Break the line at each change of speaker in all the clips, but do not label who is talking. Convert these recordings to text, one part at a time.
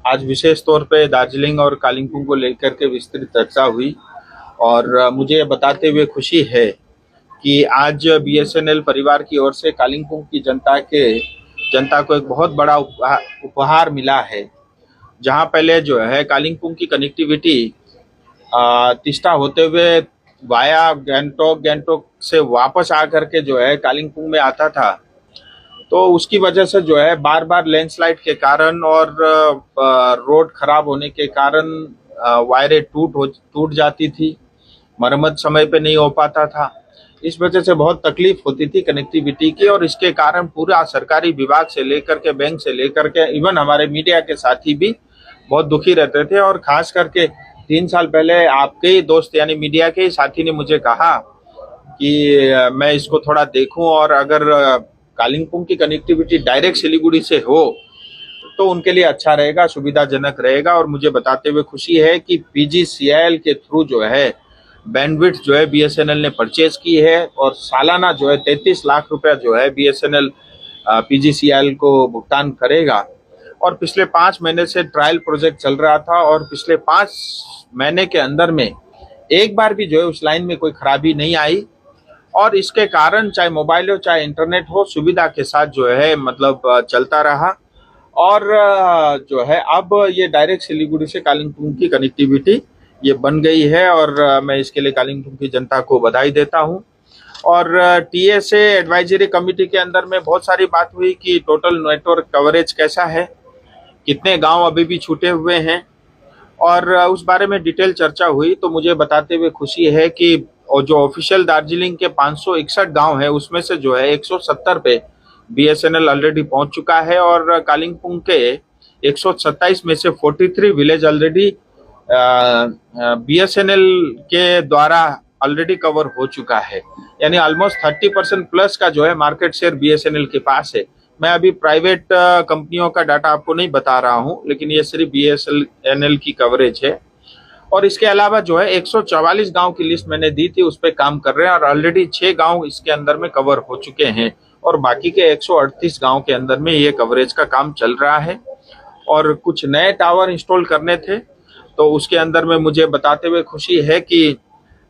आज विशेष तौर पे दार्जिलिंग और कालिम्पोंग को लेकर के विस्तृत चर्चा हुई और मुझे ये बताते हुए खुशी है कि आज बीएसएनएल परिवार की ओर से कालिम्पोंग की जनता को एक बहुत बड़ा उपहार मिला है। जहां पहले जो है कालिम्पोंग की कनेक्टिविटी तीस्ता होते हुए वाया गैंगटोक से वापस आकर के जो है कालिम्पोंग में आता था, तो उसकी वजह से जो है बार बार लैंडस्लाइड के कारण और रोड खराब होने के कारण वायरें टूट जाती थी, मरम्मत समय पे नहीं हो पाता था। इस वजह से बहुत तकलीफ होती थी कनेक्टिविटी की और इसके कारण पूरा सरकारी विभाग से लेकर के बैंक से लेकर के इवन हमारे मीडिया के साथी भी बहुत दुखी रहते थे। और खास करके 3 साल पहले आपके ही दोस्त यानी मीडिया के ही साथी ने मुझे कहा कि मैं इसको थोड़ा देखूं और अगर कालिम्पोंग की कनेक्टिविटी डायरेक्ट सिलीगुड़ी से हो तो उनके लिए अच्छा रहेगा, सुविधाजनक रहेगा। और मुझे बताते हुए खुशी है कि पीजीसीएल के थ्रू जो है बैंडविड्थ जो है बीएसएनएल ने परचेज की है और सालाना जो है 33 लाख रुपया जो है बीएसएनएल पीजीसीएल को भुगतान करेगा। और पिछले 5 महीने से ट्रायल प्रोजेक्ट चल रहा था और पिछले 5 महीने के अंदर में एक बार भी जो है उस लाइन में कोई खराबी नहीं आई और इसके कारण चाहे मोबाइल हो चाहे इंटरनेट हो सुविधा के साथ जो है मतलब चलता रहा। और जो है अब ये डायरेक्ट सिलीगुड़ी से कालिम्पोंग की कनेक्टिविटी ये बन गई है और मैं इसके लिए कालिम्पोंग की जनता को बधाई देता हूं। और टीएसए एडवाइजरी कमेटी के अंदर में बहुत सारी बात हुई कि टोटल नेटवर्क कवरेज कैसा है, कितने गांव अभी भी छूटे हुए हैं और उस बारे में डिटेल चर्चा हुई। तो मुझे बताते हुए खुशी है कि जो ऑफिशियल दार्जिलिंग के 561 गांव है उसमें से जो है 170 पे बीएसएनएल ऑलरेडी पहुंच चुका है और कालिम्पोंग के 127 में से 43 विलेज ऑलरेडी बीएसएनएल के द्वारा ऑलरेडी कवर हो चुका है, यानी ऑलमोस्ट 30% प्लस का जो है मार्केट शेयर बीएसएनएल के पास है। मैं अभी प्राइवेट कंपनियों का डाटा आपको नहीं बता रहा हूं, लेकिन ये सिर्फ बीएसएनएल की कवरेज है। और इसके अलावा जो है 144 गांव की लिस्ट मैंने दी थी, उस पर काम कर रहे हैं और ऑलरेडी 6 गांव इसके अंदर में कवर हो चुके हैं और बाकी के 138 गांव के अंदर में ये कवरेज का काम चल रहा है। और कुछ नए टावर इंस्टॉल करने थे, तो उसके अंदर में मुझे बताते हुए खुशी है कि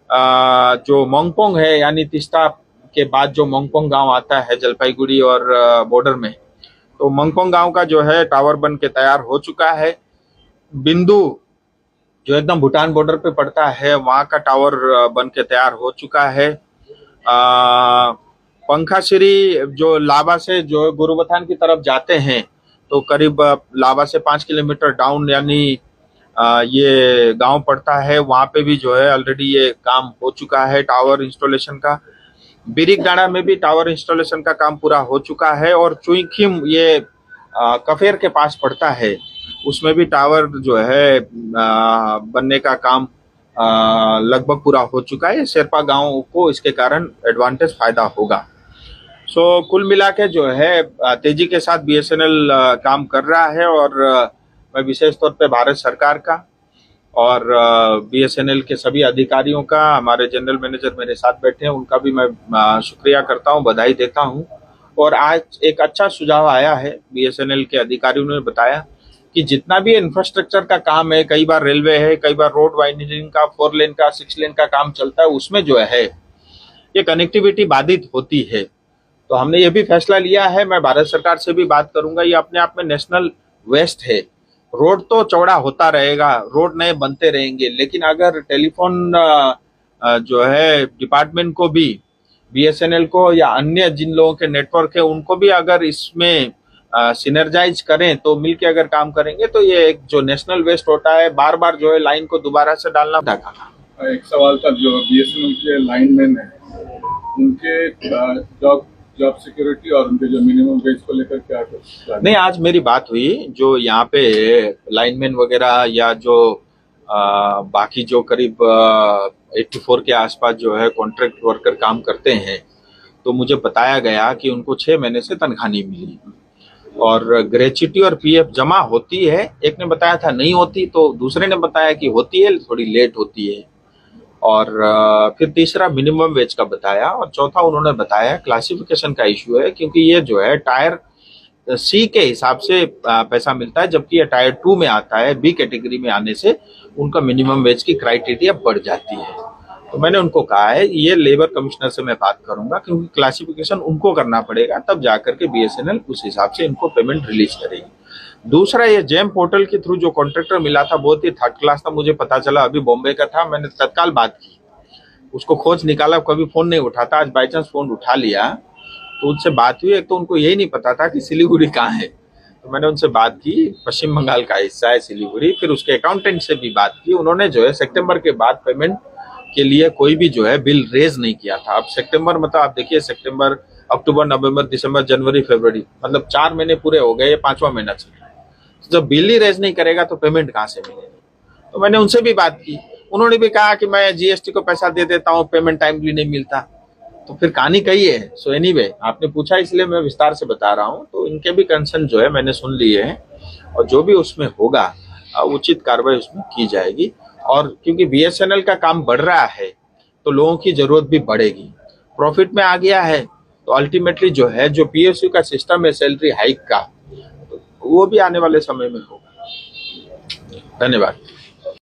जो मोंगपोंग है यानी तीस्ता के बाद जो मोंगपोंग गांव आता है जलपाईगुड़ी और बॉर्डर में, तो मोंगपोंग गांव का जो है टावर बन के तैयार हो चुका है। बिंदु जो एकदम भूटान बॉर्डर पे पड़ता है वहां का टावर बन के तैयार हो चुका है। पंखाश्री जो लाबा से जो गुरुबथान की तरफ जाते हैं तो करीब लाबा से 5 किलोमीटर डाउन यानी ये गांव पड़ता है, वहां पे भी जो है ऑलरेडी ये काम हो चुका है टावर इंस्टॉलेशन का। बिरिकडाड़ा में भी टावर इंस्टॉलेशन का काम पूरा हो चुका है और चुईखिम ये कफेर के पास पड़ता है, उसमें भी टावर जो है बनने का काम लगभग पूरा हो चुका है। शेरपा गांव को इसके कारण एडवांटेज फायदा होगा। सो कुल मिला के जो है तेजी के साथ बीएसएनएल काम कर रहा है और मैं विशेष तौर पे भारत सरकार का और बीएसएनएल के सभी अधिकारियों का, हमारे जनरल मैनेजर मेरे साथ बैठे हैं उनका भी मैं शुक्रिया करता हूं, बधाई देता हूं। और आज एक अच्छा सुझाव आया है, बीएसएनएल के अधिकारियों ने बताया कि जितना भी इंफ्रास्ट्रक्चर का काम है, कई बार रेलवे है, कई बार रोड वाइडनिंग का, 4 लेन का, 6 लेन का काम चलता है, उसमें जो है ये कनेक्टिविटी बाधित होती है। तो हमने ये भी फैसला लिया है, मैं भारत सरकार से भी बात करूंगा, ये अपने आप में नेशनल वेस्ट है। रोड तो चौड़ा होता रहेगा, रोड नए बनते रहेंगे, लेकिन अगर टेलीफोन जो है डिपार्टमेंट को भी, बीएसएनएल को या अन्य जिन लोगों के नेटवर्क है उनको भी अगर इसमें सिनर्जाइज करें तो मिलके अगर काम करेंगे तो ये एक जो नेशनल वेस्ट होता है बार बार जो है लाइन को दोबारा से डालना पड़ेगा।
एक सवाल था, जो बीएसएनएल के लाइनमैन है उनके जॉब सिक्योरिटी और उनके जो मिनिमम वेज को लेकर क्या
नहीं, आज मेरी बात हुई जो यहाँ पे लाइनमैन वगैरह या जो बाकी जो करीब 84 के आसपास जो है कॉन्ट्रैक्ट वर्कर काम करते हैं, तो मुझे बताया गया कि उनको 6 महीने से तनख्वाह नहीं मिली और ग्रेच्युटी और पीएफ जमा होती है। एक ने बताया था नहीं होती, तो दूसरे ने बताया कि होती है, थोड़ी लेट होती है। और फिर तीसरा मिनिमम वेज का बताया और चौथा उन्होंने बताया क्लासिफिकेशन का इशू है, क्योंकि ये जो है टायर सी के हिसाब से पैसा मिलता है, जबकि ये टायर 2 में आता है, बी कैटेगरी में आने से उनका मिनिमम वेज की क्राइटेरिया बढ़ जाती है। तो मैंने उनको कहा है ये लेबर कमिश्नर से मैं बात करूंगा, क्योंकि क्लासिफिकेशन उनको करना पड़ेगा, तब जाकर के बीएसएनएल उस हिसाब से इनको पेमेंट रिलीज करेगी। दूसरा, ये जेम पोर्टल के थ्रू जो कॉन्ट्रैक्टर मिला था बहुत ही थर्ड क्लास था, मुझे पता चला अभी बॉम्बे का था, मैंने तत्काल बात की, उसको खोज निकाला, कभी फोन नहीं उठाता, आज बाई चांस फोन उठा लिया तो उनसे बात हुई। एक तो उनको यही नहीं पता था कि सिलीगुड़ी कहाँ है, तो मैंने उनसे बात की, पश्चिम बंगाल का हिस्सा है सिलीगुड़ी। फिर उसके अकाउंटेंट से भी बात की, उन्होंने जो है सितंबर के बाद पेमेंट के लिए कोई भी जो है बिल रेज नहीं किया था। अब सितंबर मतलब आप देखिए, सितंबर, अक्टूबर, नवंबर, दिसंबर, जनवरी, फरवरी, मतलब 4 महीने पूरे हो गए, ये 5वां महीना चल रहा है। तो जब बिल ही रेज नहीं करेगा तो पेमेंट कहाँ से मिलेगी? तो मैंने उनसे भी बात की, उन्होंने भी कहा कि मैं जीएसटी को पैसा दे देता हूँ, पेमेंट टाइमली नहीं मिलता। तो फिर कहानी कही है। सो एनीवे, आपने पूछा इसलिए मैं विस्तार से बता रहा हूँ। तो इनके भी कंसर्न जो है मैंने सुन लिए हैं, और जो भी उसमें होगा उचित कार्रवाई उसमें की जाएगी। और क्योंकि बीएसएनएल का काम बढ़ रहा है तो लोगों की जरूरत भी बढ़ेगी, प्रॉफिट में आ गया है तो अल्टीमेटली जो है, जो पीएसयू का सिस्टम है सैलरी हाइक का, तो वो भी आने वाले समय में होगा। धन्यवाद।